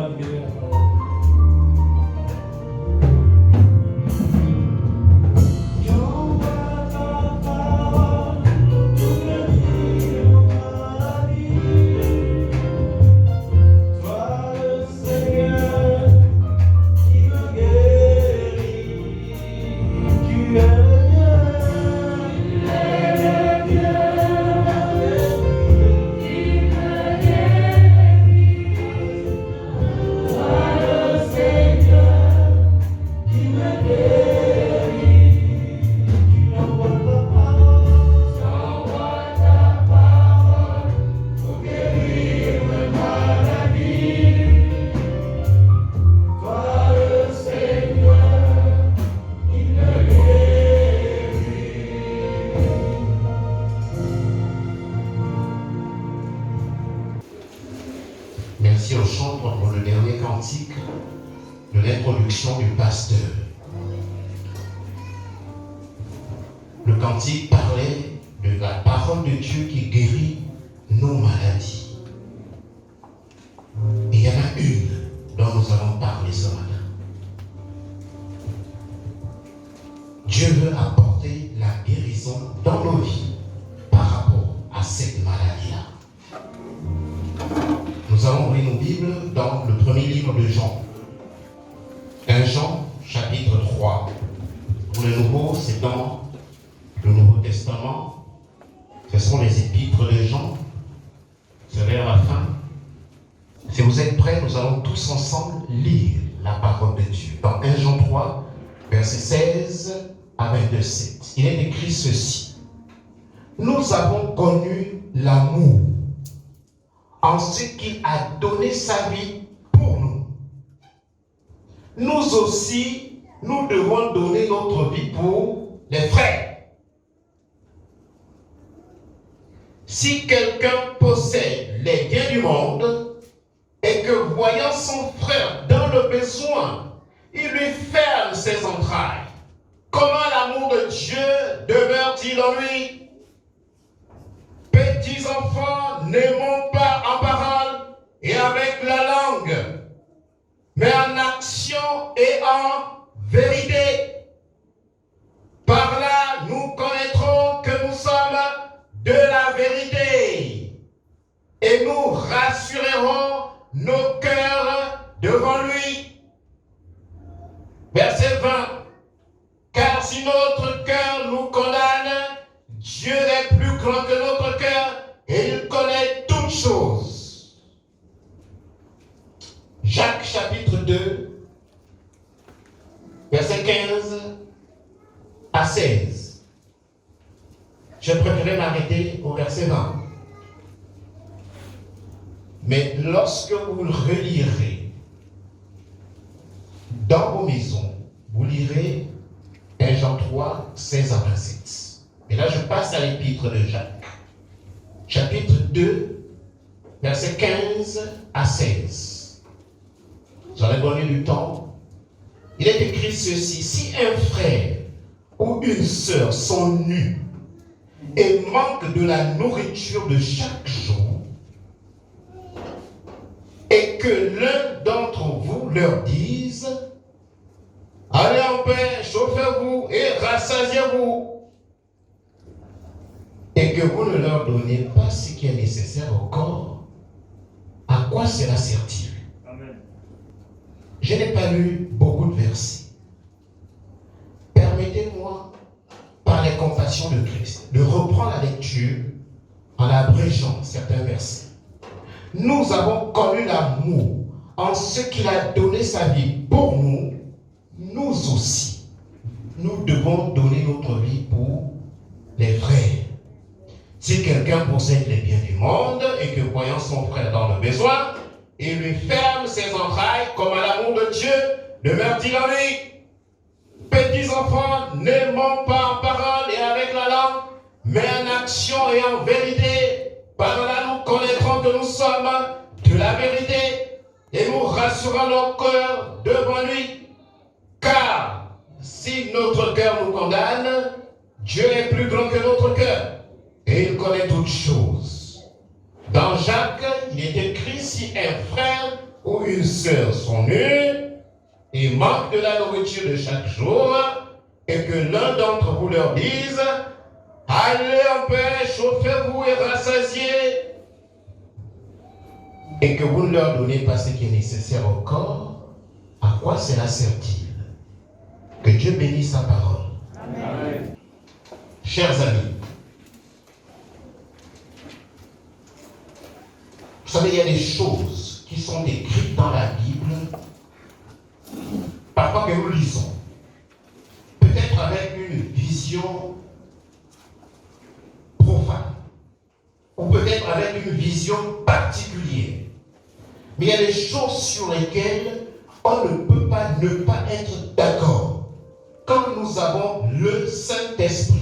va libérer la parole. Merci au chantre pour le dernier cantique de l'introduction du pasteur. Le cantique parlait de la parole de Dieu qui guérit nos maladies. Et il y en a une dont nous allons parler ce matin. Dieu veut apporter la guérison dans nos vies par rapport à cette maladie-là. Nous allons ouvrir nos Bibles dans le premier livre de Jean. 1 Jean, chapitre 3. Pour les nouveaux, c'est dans le Nouveau Testament. Ce sont les épîtres de Jean. C'est vers la fin. Si vous êtes prêts, nous allons tous ensemble lire la parole de Dieu. Dans 1 Jean 3, versets 16 à 27. Il est écrit ceci. Nous avons connu l'amour en ce qu'il a donné sa vie pour nous. Nous aussi, nous devons donner notre vie pour les frères. Si quelqu'un possède les biens du monde et que voyant son frère dans le besoin, il lui ferme ses entrailles, comment l'amour de Dieu demeure-t-il en lui? Petits enfants, n'aimons pas en parole et avec la langue, mais en action et en vérité. Par là, nous connaîtrons que nous sommes de la vérité et nous rassurerons nos cœurs devant lui. Verset 20. Car si notre cœur nous condamne, Dieu est plus grand que notre cœur et il connaît toutes choses. Jacques chapitre 2, verset 15 à 16. Je préférerais m'arrêter au verset 20. Mais lorsque vous le relirez dans vos maisons, vous lirez 1 Jean 3, 16 à 27. Et là, je passe à l'épître de Jacques. Chapitre 2, versets 15 à 16. J'en ai donné du temps. Il est écrit ceci. Si un frère ou une sœur sont nus et manquent de la nourriture de chaque jour, et que l'un d'entre vous leur dise « Allez en paix, chauffez-vous et rassasiez-vous » et que vous ne leur donnez pas ce qui est nécessaire au corps, à quoi cela sert-il? Amen. Je n'ai pas lu beaucoup de versets. Permettez-moi, par les compassions de Christ, de reprendre la lecture en abrégeant certains versets. Nous avons connu l'amour en ce qu'il a donné sa vie pour nous. Nous aussi, nous devons donner notre vie pour les frères. Si quelqu'un possède les biens du monde et que voyant son frère dans le besoin, il lui ferme ses entrailles comme à l'amour de Dieu, demeure-t-il en lui? Petits enfants, n'aimons pas en parole et avec la langue, mais en action et en vérité. Par là, nous connaîtrons que nous sommes de la vérité et nous rassurons nos cœurs devant lui. Car si notre cœur nous condamne, Dieu est plus grand que notre cœur et il connaît toutes choses. Dans Jacques, il est écrit, si un frère ou une sœur sont nus et manquent de la nourriture de chaque jour, et que l'un d'entre vous leur dise, allez en paix, chauffez-vous et rassasiez, et que vous ne leur donnez pas ce qui est nécessaire au corps, à quoi cela sert-il? Que Dieu bénisse sa parole. Amen. Chers amis, vous savez, il y a des choses qui sont écrites dans la Bible, parfois que nous lisons, peut-être avec une vision profane, ou peut-être avec une vision particulière. Mais il y a des choses sur lesquelles on ne peut pas ne pas être d'accord quand nous avons le Saint-Esprit.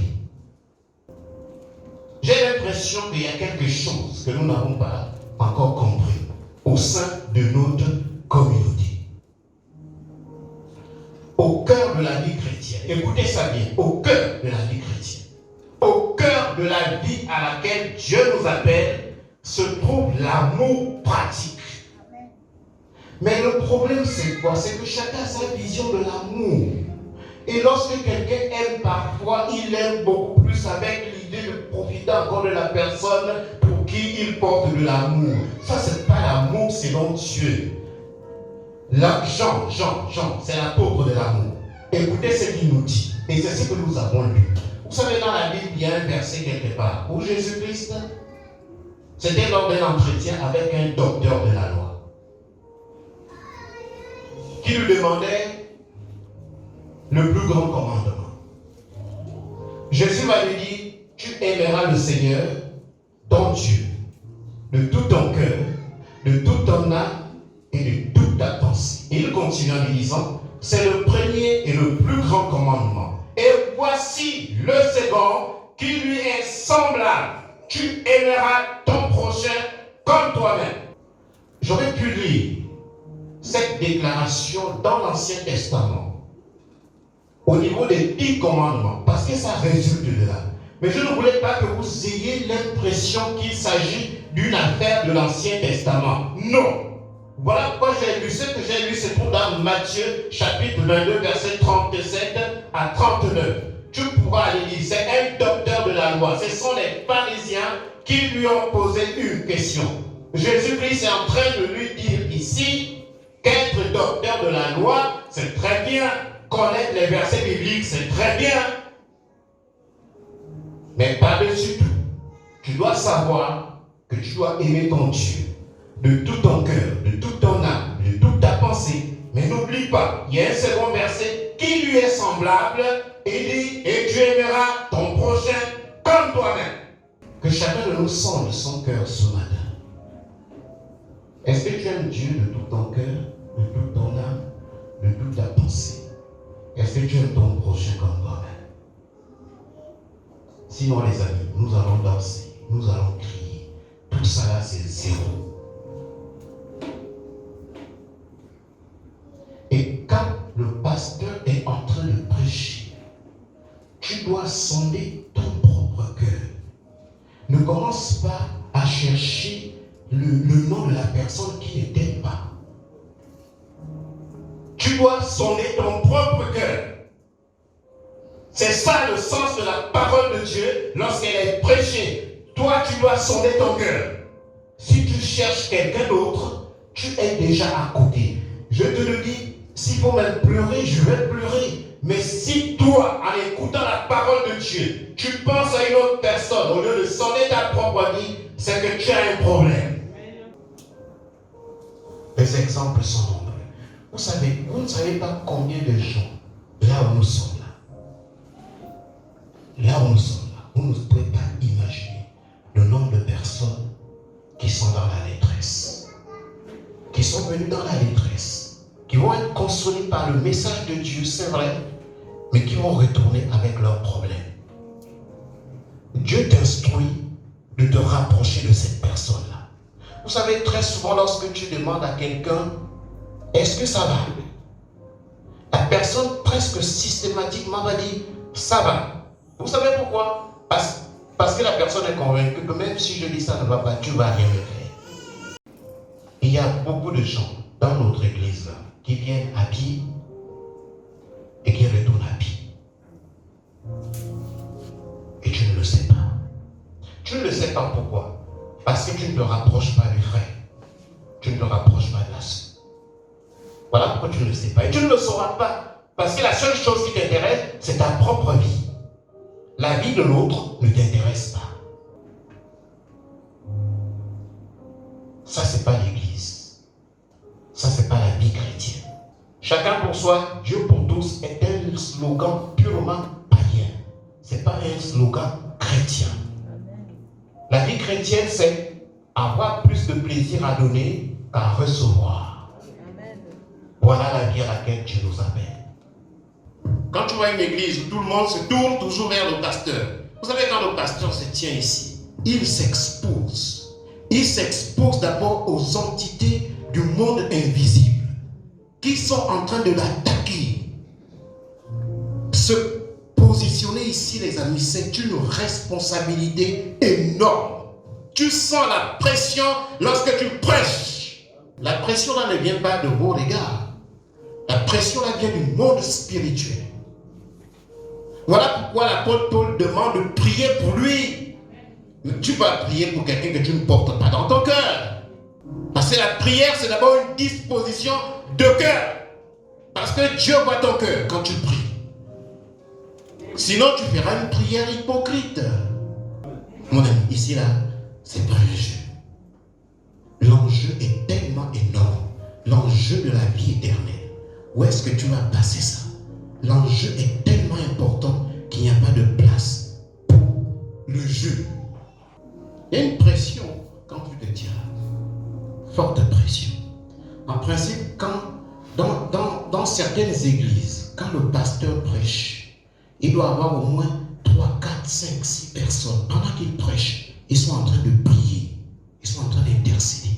J'ai l'impression qu'il y a quelque chose que nous n'avons pas encore compris au sein de notre communauté. Au cœur de la vie chrétienne, écoutez ça bien, au cœur de la vie chrétienne, au cœur de la vie à laquelle Dieu nous appelle, se trouve l'amour pratique. Mais le problème c'est quoi? C'est que chacun a sa vision de l'amour. Et lorsque quelqu'un aime parfois, il aime beaucoup plus avec l'idée de profiter encore de la personne pour qui il porte de l'amour. Ça, c'est pas l'amour selon Dieu. Là, Jean, c'est l'apôtre de l'amour. Écoutez ce qu'il nous dit. Et c'est ce que nous avons lu. Vous savez, dans la Bible, il y a un verset quelque part où Jésus-Christ, c'était lors d'un entretien avec un docteur de la loi, qui lui demandait le plus grand commandement. Jésus va lui dire, tu aimeras le Seigneur, ton Dieu, de tout ton cœur, de toute ton âme et de toute ta pensée. Et il continue en lui disant, c'est le premier et le plus grand commandement. Et voici le second qui lui est semblable. Tu aimeras ton prochain comme toi-même. J'aurais pu lire cette déclaration dans l'Ancien Testament au niveau des 10 commandements, parce que ça résulte de là. Mais je ne voulais pas que vous ayez l'impression qu'il s'agit d'une affaire de l'Ancien Testament. Non. Voilà pourquoi j'ai lu. Ce que j'ai lu se trouve dans Matthieu, chapitre 22, verset 37 à 39. Tu pourras aller lire. C'est un docteur de la loi. Ce sont les pharisiens qui lui ont posé une question. Jésus-Christ est en train de lui dire ici qu'être docteur de la loi, c'est très bien. Connaître les versets bibliques, c'est très bien. Mais par-dessus tout, tu dois savoir que tu dois aimer ton Dieu de tout ton cœur, de toute ton âme, de toute ta pensée. Mais n'oublie pas, il y a un second verset qui lui est semblable et dit, et tu aimeras ton prochain comme toi-même. Que chacun de nous sonde son cœur ce matin. Est-ce que tu aimes Dieu de tout ton cœur, de toute ton âme, de toute ta pensée? Est-ce que tu aimes ton prochain comme toi-même? Sinon, les amis, nous allons danser, nous allons crier. Tout ça là, c'est zéro. Et quand le pasteur est en train de prêcher, tu dois sonder ton propre cœur. Ne commence pas à chercher le nom de la personne qui ne t'aime pas. Tu dois sonder ton propre cœur. C'est ça le sens de la parole de Dieu lorsqu'elle est prêchée. Toi, tu dois sonder ton cœur. Si tu cherches quelqu'un d'autre, tu es déjà à côté. Je te le dis, s'il faut même pleurer, je vais pleurer. Mais si toi, en écoutant la parole de Dieu, tu penses à une autre personne au lieu de sonder ta propre vie, c'est que tu as un problème. Les exemples sont nombreux. Vous savez, vous ne savez pas combien de gens, là où nous sommes là, vous ne pouvez pas imaginer le nombre de personnes qui sont dans la détresse, qui sont venues dans la détresse, qui vont être consolées par le message de Dieu, c'est vrai, mais qui vont retourner avec leurs problèmes. Dieu t'instruit de te rapprocher de cette personne-là. Vous savez, très souvent, lorsque tu demandes à quelqu'un, est-ce que ça va? La personne presque systématiquement va dire, ça va. Vous savez pourquoi? Parce que la personne est convaincue que même si je dis ça ne va pas, tu ne vas rien me faire. Il y a beaucoup de gens dans notre église là, qui viennent habillés et qui retournent habillés. Et tu ne le sais pas. Tu ne le sais pas pourquoi? Parce que tu ne te rapproches pas du frère. Tu ne te rapproches pas de la sœur. Voilà pourquoi tu ne le sais pas. Et tu ne le sauras pas. Parce que la seule chose qui t'intéresse, c'est ta propre vie. La vie de l'autre ne t'intéresse pas. Ça, c'est pas l'église. Ça, c'est pas la vie chrétienne. Chacun pour soi, Dieu pour tous est un slogan purement païen. C'est pas un slogan chrétien. La vie chrétienne, c'est avoir plus de plaisir à donner qu'à recevoir. Voilà la vie à laquelle Dieu nous appelle. Quand tu vois une église où tout le monde se tourne toujours vers le pasteur, vous savez, quand le pasteur se tient ici, il s'expose. Il s'expose d'abord aux entités du monde invisible qui sont en train de l'attaquer. Se positionner ici, les amis, c'est une responsabilité énorme. Tu sens la pression lorsque tu prêches. La pression là ne vient pas de vos regards. La pression là vient du monde spirituel. Voilà pourquoi l'apôtre Paul demande de prier pour lui. Mais tu vas prier pour quelqu'un que tu ne portes pas dans ton cœur. Parce que la prière, c'est d'abord une disposition de cœur. Parce que Dieu voit ton cœur quand tu pries. Sinon, tu feras une prière hypocrite. Mon ami, ici, là, c'est pas un jeu. L'enjeu est tellement énorme. L'enjeu de la vie éternelle. Où est-ce que tu vas passer ça? L'enjeu est tellement important qu'il n'y a pas de place pour le jeu. Il y a une pression quand tu te tiens. Forte pression. En principe, dans certaines églises, quand le pasteur prêche, il doit avoir au moins 3, 4, 5, 6 personnes. Pendant qu'il prêche, ils sont en train de prier. Ils sont en train d'intercéder.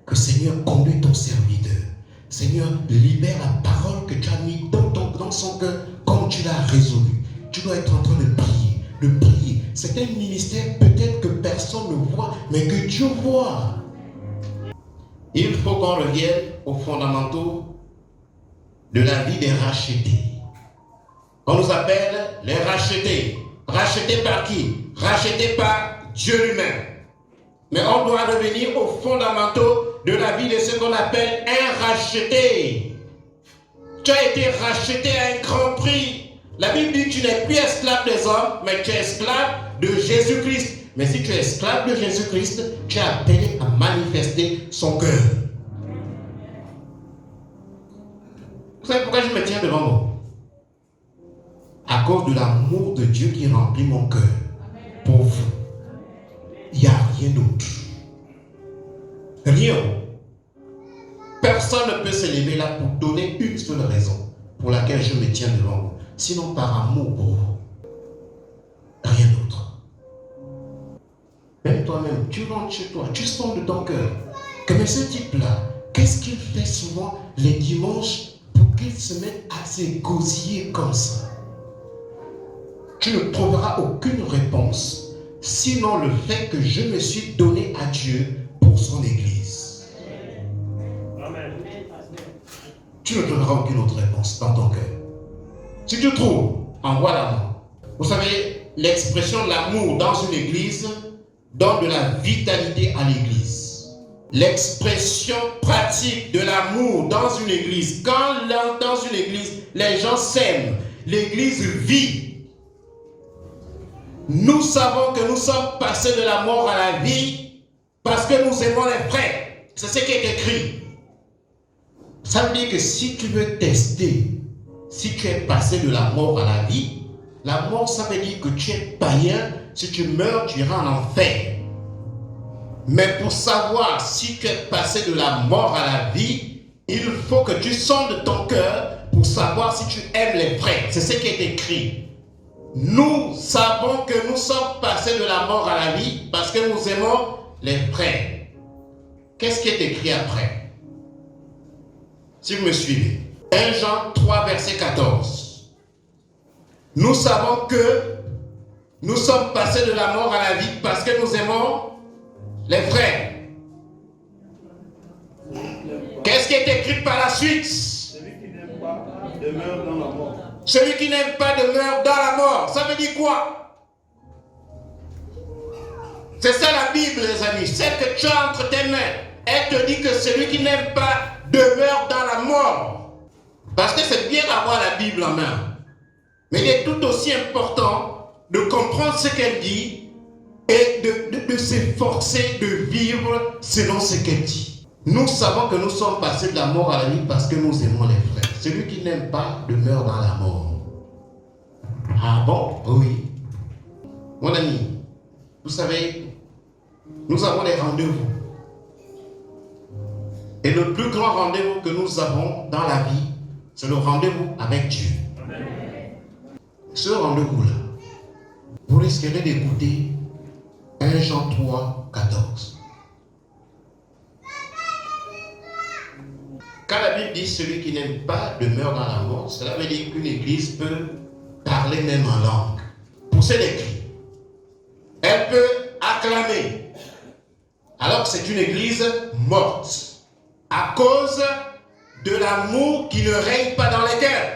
Que Seigneur conduise ton serviteur. Seigneur, libère la parole que tu as mis dans son cœur comme tu l'as résolu. Tu dois être en train de prier, de prier. C'est un ministère peut-être que personne ne voit, mais que Dieu voit. Il faut qu'on revienne aux fondamentaux de la vie des rachetés. On nous appelle les rachetés. Rachetés par qui? Rachetés par Dieu lui-même. Mais on doit revenir aux fondamentaux de la vie de ce qu'on appelle un racheté. Tu as été racheté à un grand prix. La Bible dit que tu n'es plus esclave des hommes, mais tu es esclave de Jésus-Christ. Mais si tu es esclave de Jésus-Christ, tu es appelé à manifester son cœur. Vous savez pourquoi je me tiens devant vous? À cause de l'amour de Dieu qui remplit mon cœur pour vous. Il n'y a rien d'autre. Rien. Personne ne peut s'élever là pour donner une seule raison pour laquelle je me tiens devant vous. Sinon par amour pour vous. Rien d'autre. Même toi-même, tu rentres chez toi, tu sens de ton cœur que mais ce type-là, qu'est-ce qu'il fait souvent les dimanches pour qu'il se mette à s'égosiller comme ça? Tu ne trouveras aucune réponse. Sinon le fait que je me suis donné à Dieu pour son église. Amen. Tu ne trouveras aucune autre réponse dans ton cœur. Si tu trouves, envoie l'amour. Vous savez, l'expression de l'amour dans une église donne de la vitalité à l'église. L'expression pratique de l'amour dans une église, quand dans une église, les gens s'aiment, l'église vit. Nous savons que nous sommes passés de la mort à la vie parce que nous aimons les frères. C'est ce qui est écrit. Ça veut dire que si tu veux tester, si tu es passé de la mort à la vie, la mort, ça veut dire que tu es païen. Si tu meurs, tu iras en enfer. Mais pour savoir si tu es passé de la mort à la vie, il faut que tu sondes ton cœur pour savoir si tu aimes les frères. C'est ce qui est écrit. Nous savons que nous sommes passés de la mort à la vie parce que nous aimons les frères. Qu'est-ce qui est écrit après? Si vous me suivez. 1 Jean 3, verset 14. Nous savons que nous sommes passés de la mort à la vie parce que nous aimons les frères. Qu'est-ce qui par la suite. Celui qui n'aime pas demeure dans la mort. Celui qui n'aime pas demeure dans la mort. Ça veut dire quoi? C'est ça la Bible, les amis. Celle que tu as entre tes mains. Elle te dit que celui qui n'aime pas demeure dans la mort. Parce que c'est bien d'avoir la Bible en main. Mais il est tout aussi important de comprendre ce qu'elle dit et de s'efforcer de vivre selon ce qu'elle dit. Nous savons que nous sommes passés de la mort à la vie parce que nous aimons les frères. Celui qui n'aime pas demeure dans la mort. Ah bon? Oui. Mon ami, vous savez, nous avons des rendez-vous. Et le plus grand rendez-vous que nous avons dans la vie, c'est le rendez-vous avec Dieu. Amen. Ce rendez-vous-là, vous risquerez d'écouter 1 Jean 3, 14. Quand la Bible dit celui qui n'aime pas demeure dans la mort, cela veut dire qu'une église peut parler même en langue, pousser des cris. Elle peut acclamer, alors que c'est une église morte, à cause de l'amour qui ne règne pas dans les cœurs.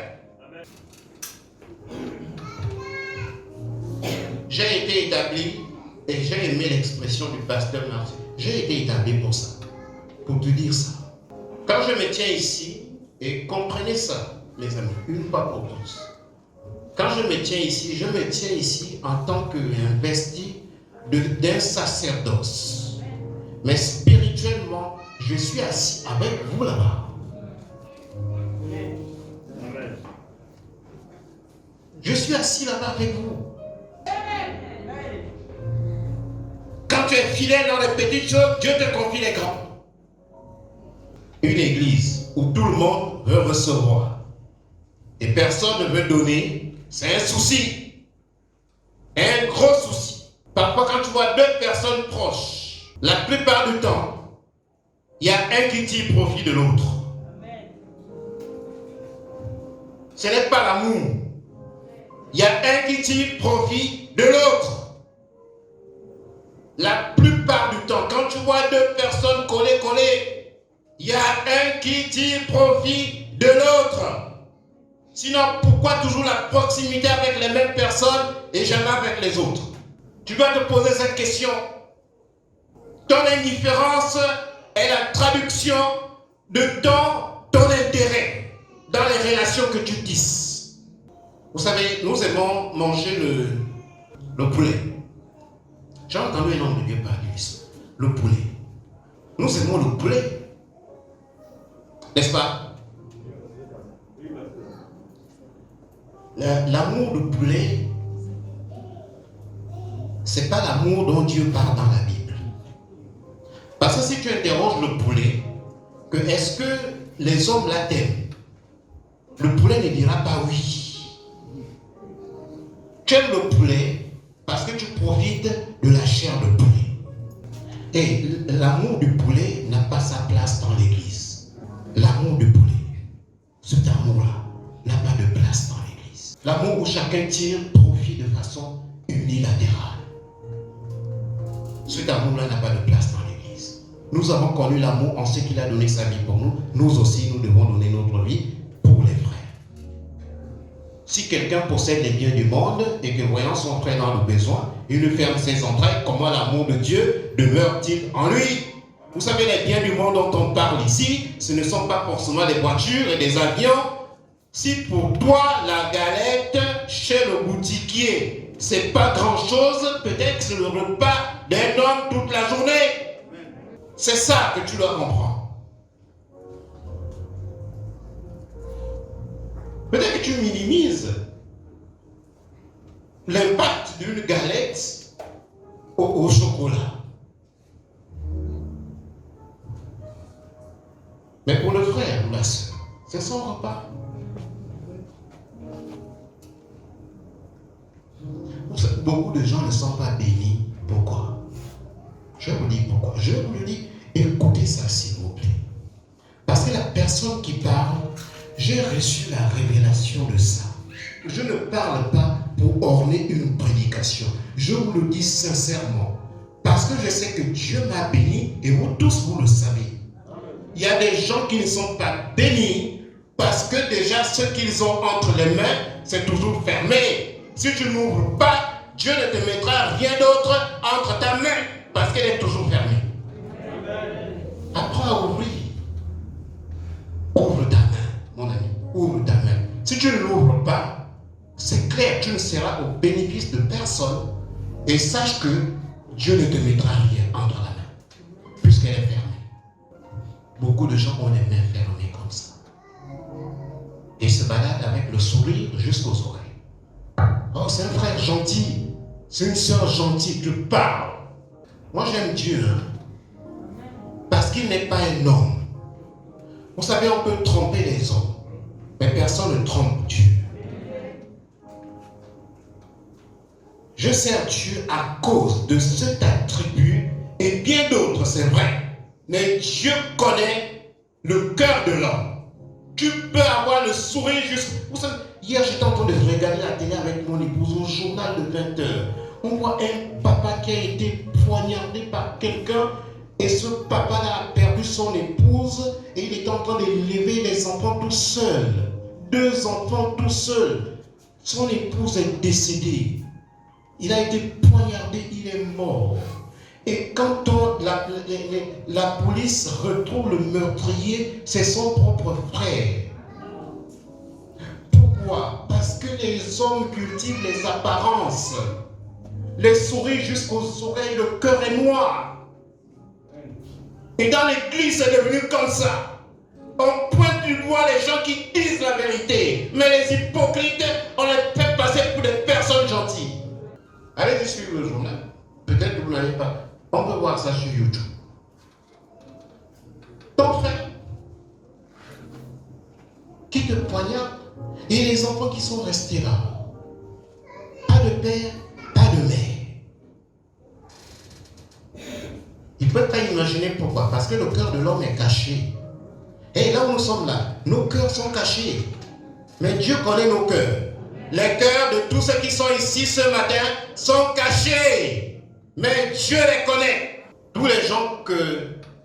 J'ai été établi, et j'ai aimé l'expression du pasteur Martin, j'ai été établi pour ça, pour te dire ça. Quand je me tiens ici, et comprenez ça, mes amis, une fois pour tous. Quand je me tiens ici, je me tiens ici en tant qu'investi d'un sacerdoce. Mais spirituellement, je suis assis avec vous là-bas. Je suis assis là-bas avec vous. Quand tu es fidèle dans les petites choses, Dieu te confie les grandes. Une église où tout le monde veut recevoir et personne ne veut donner, c'est un souci. Un gros souci. Parfois, quand tu vois deux personnes proches, la plupart du temps, il y a un qui tire profit de l'autre. Ce n'est pas l'amour. Il y a un qui tire profit de l'autre. La plupart du temps, quand tu vois deux personnes collées, il y a un qui tire profit de l'autre. Sinon, pourquoi toujours la proximité avec les mêmes personnes et jamais avec les autres? Tu dois te poser cette question. Ton indifférence est la traduction de ton intérêt dans les relations que tu tisses. Vous savez, nous aimons manger le poulet. J'ai entendu un homme de Dieu parler de ça. Le poulet. Nous aimons le poulet. N'est-ce pas? L'amour du poulet, c'est pas l'amour dont Dieu parle dans la Bible. Parce que si tu interroges le poulet, que est-ce que les hommes là t'aiment, le poulet ne dira pas oui. Tu aimes le poulet parce que tu profites de la chair de poulet. Et l'amour du poulet n'a pas sa place dans l'église. L'amour du poulet, cet amour-là, n'a pas de place dans l'église. L'amour où chacun tire profit de façon unilatérale. Cet amour-là n'a pas de place dans l'église. Nous avons connu l'amour en ce qu'il a donné sa vie pour nous. Nous aussi, nous devons donner notre vie pour les frères. Si quelqu'un possède les biens du monde et que voyant son frère dans le besoin, il lui ferme ses entrailles, comment l'amour de Dieu demeure-t-il en lui? Vous savez, les biens du monde dont on parle ici, ce ne sont pas forcément des voitures et des avions. Si pour toi, la galette chez le boutiquier, c'est pas grand-chose, peut-être que c'est le repas d'un homme toute la journée. C'est ça que tu dois comprendre. Peut-être que tu minimises l'impact d'une galette au chocolat. Mais pour le frère ou la soeur, c'est son repas. Beaucoup de gens ne sont pas bénis. Pourquoi? Je vous dis pourquoi. Je vous dis, écoutez ça s'il vous plaît. Parce que la personne qui parle, j'ai reçu la révélation de ça. Je ne parle pas pour orner une prédication. Je vous le dis sincèrement. Parce que je sais que Dieu m'a béni et vous tous vous le savez. il y a des gens qui ne sont pas bénis parce que déjà ce qu'ils ont entre les mains, c'est toujours fermé. Si tu n'ouvres pas, Dieu ne te mettra rien d'autre entre ta main parce qu'elle est toujours fermée. Apprends à ouvrir. Ouvre ta main, mon ami. Ouvre ta main. Si tu ne l'ouvres pas, c'est clair, tu ne seras au bénéfice de personne. Et sache que Dieu ne te mettra rien entre la main, puisqu'elle est fermée. Beaucoup de gens ont les mains fermées comme ça. Et se baladent avec le sourire jusqu'aux oreilles. Oh, c'est un frère gentil. C'est une sœur gentille. Tu parles. Moi, j'aime Dieu. Parce qu'il n'est pas un homme. Vous savez, on peut tromper les hommes. Mais personne ne trompe Dieu. Je sers Dieu à cause de cet attribut et bien d'autres, c'est vrai. Mais Dieu connaît le cœur de l'homme. Tu peux avoir le sourire juste. Vous savez, hier, j'étais en train de regarder la télé avec mon épouse au journal de 20h. On voit un papa qui a été poignardé par quelqu'un et ce papa-là a perdu son épouse et il est en train d'élever les enfants tout seul. 2 enfants tout seul. Son épouse est décédée. Il a été poignardé, il est mort. Et quand la police retrouve le meurtrier, c'est son propre frère. Pourquoi? Parce que les hommes cultivent les apparences. Les sourires jusqu'aux oreilles, le cœur est noir. Et dans l'église, c'est devenu comme ça. On pointe du doigt les gens qui disent la vérité. Mais les hypocrites, on les fait passer pour des personnes gentilles. Allez-y suivre le journal. Peut-être que vous n'avez pas. On peut voir ça sur YouTube. Ton frère qui te poignarde et les enfants qui sont restés là. Pas de père, pas de mère. Ils ne peuvent pas imaginer pourquoi. Parce que le cœur de l'homme est caché. Et là où nous sommes là, nos cœurs sont cachés. Mais Dieu connaît nos cœurs. Les cœurs de tous ceux qui sont ici ce matin sont cachés. Mais Dieu les connaît. Tous les gens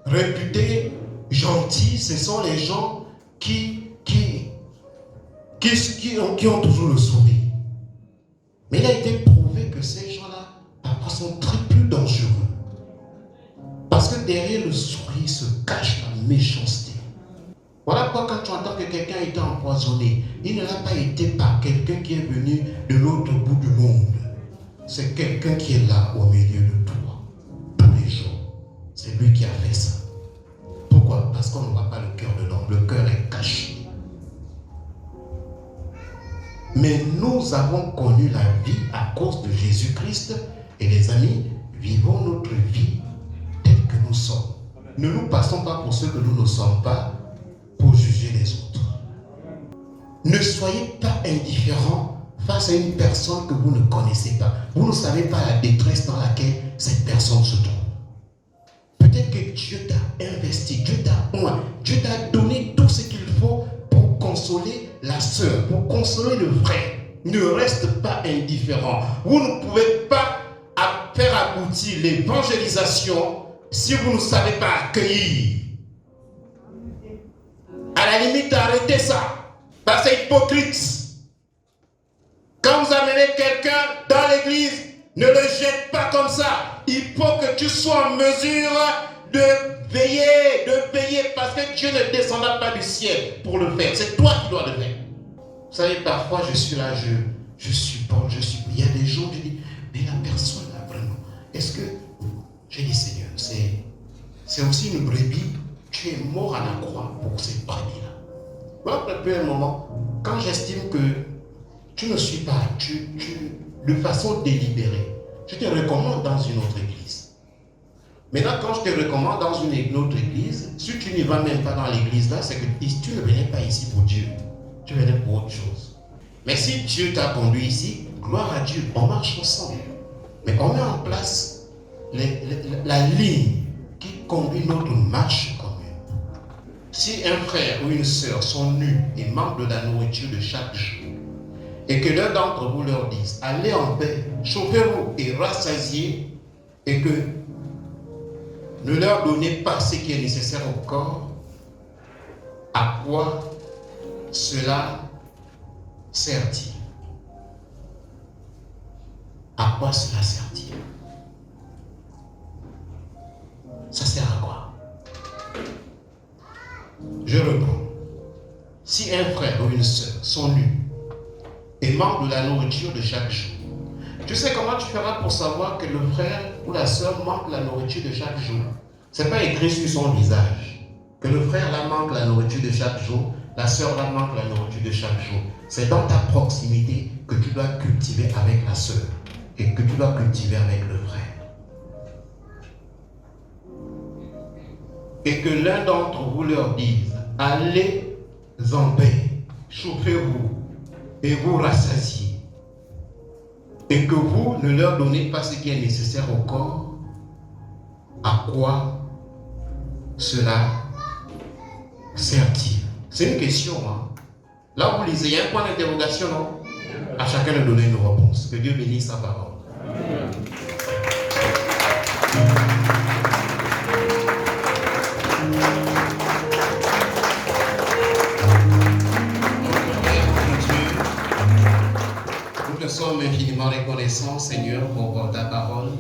réputés gentils, ce sont les gens qui ont toujours le sourire. Mais il a été prouvé que ces gens-là, parfois, sont très plus dangereux. Parce que derrière le sourire se cache la méchanceté. Voilà pourquoi quand tu entends que quelqu'un a été empoisonné, il ne l'a pas été par quelqu'un qui est venu de l'autre bout du monde. C'est quelqu'un qui est là au milieu de toi, tous les jours. C'est lui qui a fait ça. Pourquoi? Parce qu'on ne voit pas le cœur de l'homme. Le cœur est caché. Mais nous avons connu la vie à cause de Jésus-Christ. Et les amis, vivons notre vie telle que nous sommes. Ne nous passons pas pour ceux que nous ne sommes pas pour juger les autres. Ne soyez pas indifférents face à une personne que vous ne connaissez pas. Vous ne savez pas la détresse dans laquelle cette personne se trouve. Peut-être que Dieu t'a investi, Dieu t'a donné tout ce qu'il faut pour consoler la sœur, pour consoler le frère. Ne reste pas indifférent. Vous ne pouvez pas faire aboutir l'évangélisation si vous ne savez pas accueillir. À la limite, arrêtez ça. Parce que c'est hypocrite. Quand vous amenez quelqu'un dans l'église, ne le jette pas comme ça. Il faut que tu sois en mesure de veiller, parce que Dieu ne descendra pas du ciel pour le faire. C'est toi qui dois le faire. Vous savez, parfois je suis là, je supporte, il y a des gens qui disent, mais la personne là, vraiment, est-ce que, j'ai dit Seigneur, c'est aussi une brebis, tu es mort à la croix pour cette brebis-là. Moi, depuis un moment, quand j'estime que tu ne suis pas, de façon délibérée, je te recommande dans une autre église. Maintenant, quand je te recommande dans une autre église, si tu n'y vas même pas dans l'église là, c'est que tu ne venais pas ici pour Dieu. Tu venais pour autre chose. Mais si Dieu t'a conduit ici, gloire à Dieu, on marche ensemble. Mais on met en place la ligne qui conduit notre marche commune. Si un frère ou une sœur sont nus et manquent de la nourriture de chaque jour, et que l'un d'entre vous leur dise, allez en paix, chauffez-vous et rassasiez, et que ne leur donnez pas ce qui est nécessaire au corps, À quoi cela sert-il? À quoi cela sert-il? Ça sert à quoi? Je reprends. Si un frère ou une sœur sont nus et manquent de la nourriture de chaque jour, tu sais comment tu feras pour savoir que le frère ou la sœur manque la nourriture de chaque jour? Ce n'est pas écrit sur son visage que le frère là manque la nourriture de chaque jour, la sœur là manque la nourriture de chaque jour. C'est dans ta proximité que tu dois cultiver avec la sœur et que tu dois cultiver avec le frère. Et que l'un d'entre vous leur dise, allez en paix, chauffez-vous et vous rassasiez. Et que vous ne leur donnez pas ce qui est nécessaire au corps, à quoi cela sert-il? C'est une question. Hein? Là, vous lisez, il y a un point d'interrogation, non? À chacun de donner une réponse. Que Dieu bénisse sa parole. Nous te sommes infiniment reconnaissants, Seigneur, pour ta parole.